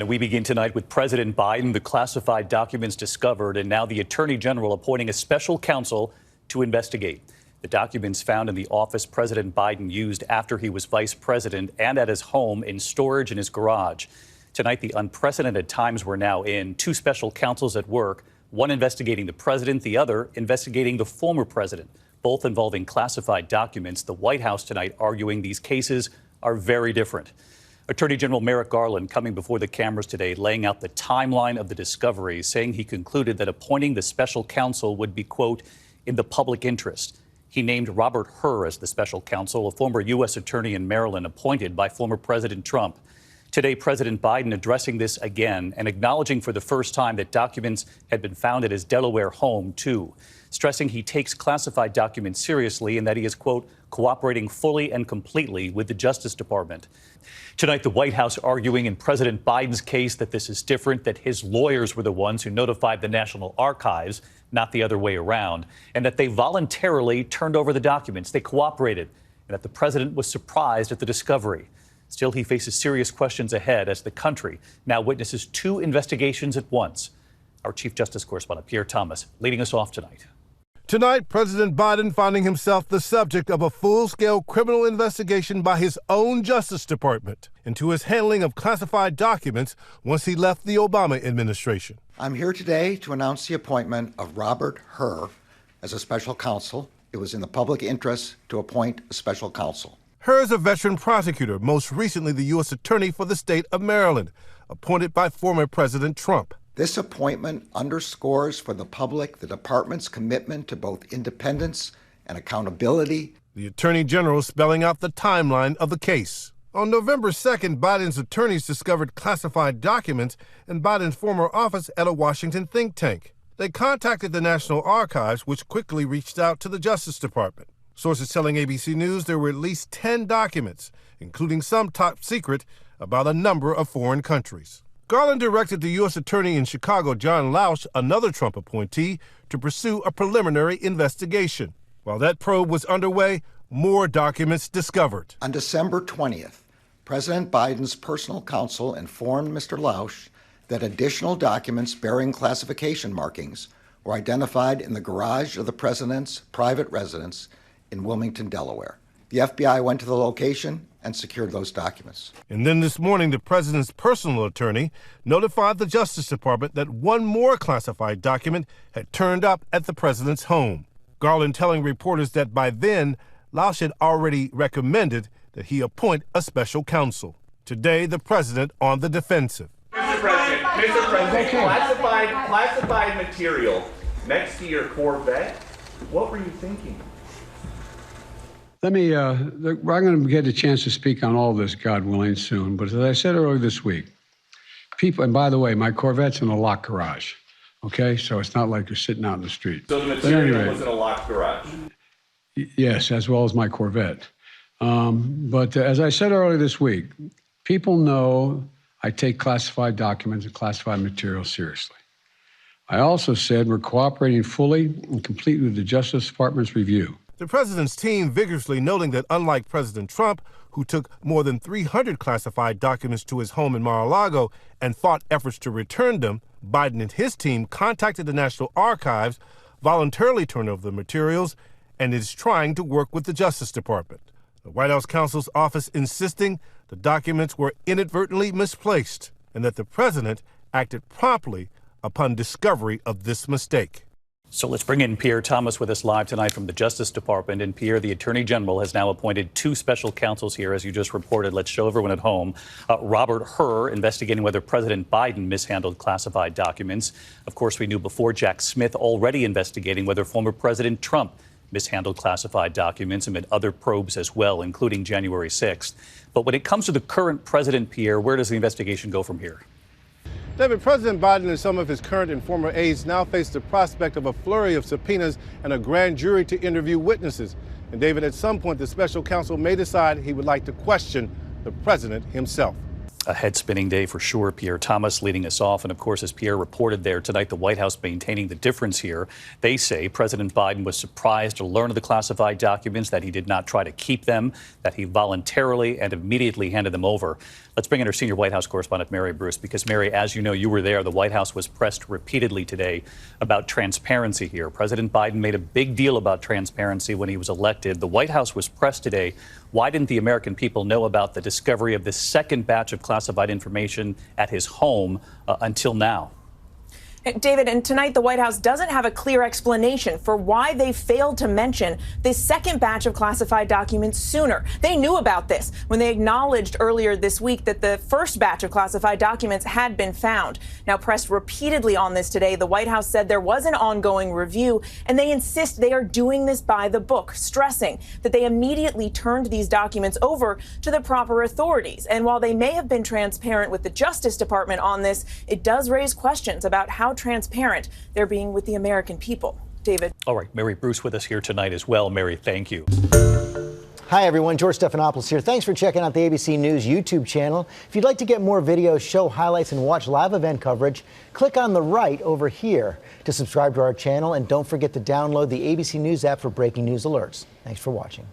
And we begin tonight with President Biden, the classified documents discovered, and now the Attorney General appointing a special counsel to investigate. The documents found in the office President Biden used after he was vice president and at his home in storage in his garage. Tonight, the unprecedented times we're now in. Two special counsels at work, one investigating the president, the other investigating the former president, both involving classified documents. The White House tonight arguing these cases are very different. Attorney General Merrick Garland coming before the cameras today, laying out the timeline of the discoveries, saying he concluded that appointing the special counsel would be, quote, in the public interest. He named Robert Hur as the special counsel, a former U.S. attorney in Maryland appointed by former President Trump. Today, President Biden addressing this again and acknowledging for the first time that documents had been found at his Delaware home, too, stressing he takes classified documents seriously and that he is, quote, cooperating fully and completely with the Justice Department. Tonight, the White House arguing in President Biden's case that this is different, that his lawyers were the ones who notified the National Archives, not the other way around, and that they voluntarily turned over the documents. They cooperated, and that the president was surprised at the discovery. Still, he faces serious questions ahead as the country now witnesses two investigations at once. Our Chief Justice correspondent, Pierre Thomas, leading us off tonight. Tonight, President Biden finding himself the subject of a full-scale criminal investigation by his own Justice Department into his handling of classified documents once he left the Obama administration. I'm here today to announce the appointment of Robert Hur as a special counsel. It was in the public interest to appoint a special counsel. Hur is a veteran prosecutor, most recently the U.S. Attorney for the state of Maryland, appointed by former President Trump. This appointment underscores for the public the department's commitment to both independence and accountability. The Attorney General spelling out the timeline of the case. On November 2nd, Biden's attorneys discovered classified documents in Biden's former office at a Washington think tank. They contacted the National Archives, which quickly reached out to the Justice Department. Sources telling ABC News there were at least 10 documents, including some top secret, about a number of foreign countries. Garland directed the U.S. Attorney in Chicago, John Lausch, another Trump appointee, to pursue a preliminary investigation. While that probe was underway, more documents discovered. On December 20th, President Biden's personal counsel informed Mr. Lausch that additional documents bearing classification markings were identified in the garage of the president's private residence in Wilmington, Delaware. The FBI went to the location and secured those documents. And then this morning, the president's personal attorney notified the Justice Department that one more classified document had turned up at the president's home. Garland telling reporters that by then, Lausch had already recommended that he appoint a special counsel. Today, the president on the defensive. Mr. President, classified material next to your Corvette. What were you thinking? I'm going to get a chance to speak on all this, God willing, soon. But as I said earlier this week, people, and by the way, my Corvette's in a locked garage, okay? So it's not like you're sitting out in the street. So the material was in a locked garage? Yes, as well as my Corvette. But as I said earlier this week, people know I take classified documents and classified material seriously. I also said we're cooperating fully and completely with the Justice Department's review. The president's team vigorously noting that unlike President Trump, who took more than 300 classified documents to his home in Mar-a-Lago and fought efforts to return them, Biden and his team contacted the National Archives, voluntarily turned over the materials, and is trying to work with the Justice Department. The White House counsel's office insisting the documents were inadvertently misplaced and that the president acted promptly upon discovery of this mistake. So let's bring in Pierre Thomas with us live tonight from the Justice Department. And Pierre, the Attorney General has now appointed two special counsels here, as you just reported. Let's show everyone at home. Robert Hur investigating whether President Biden mishandled classified documents. Of course, we knew before Jack Smith already investigating whether former President Trump mishandled classified documents amid other probes as well, including January 6th. But when it comes to the current president, Pierre, where does the investigation go from here? David, President Biden and some of his current and former aides now face the prospect of a flurry of subpoenas and a grand jury to interview witnesses. And David, at some point, the special counsel may decide he would like to question the president himself. A head-spinning day for sure. Pierre Thomas leading us off. And of course, as Pierre reported there tonight, the White House maintaining the difference here. They say President Biden was surprised to learn of the classified documents, that he did not try to keep them, that he voluntarily and immediately handed them over. Let's Let's bring in our senior White House correspondent, Mary Bruce, because, Mary, as you know, you were there. The White House was pressed repeatedly today about transparency here. President Biden made a big deal about transparency when he was elected. The White House was pressed today. Why didn't the American people know about the discovery of the second batch of classified information at his home until now? David, and tonight the White House doesn't have a clear explanation for why they failed to mention this second batch of classified documents sooner. They knew about this when they acknowledged earlier this week that the first batch of classified documents had been found. Now, pressed repeatedly on this today, the White House said there was an ongoing review, and they insist they are doing this by the book, stressing that they immediately turned these documents over to the proper authorities. And while they may have been transparent with the Justice Department on this, it does raise questions about how transparent they're being with the American people. David. All right, Mary Bruce with us here tonight as well. Mary, thank you. Hi, everyone. George Stephanopoulos here. Thanks for checking out the ABC News YouTube channel. If you'd like to get more videos, show highlights, and watch live event coverage, click on the right over here to subscribe to our channel. And don't forget to download the ABC News app for breaking news alerts. Thanks for watching.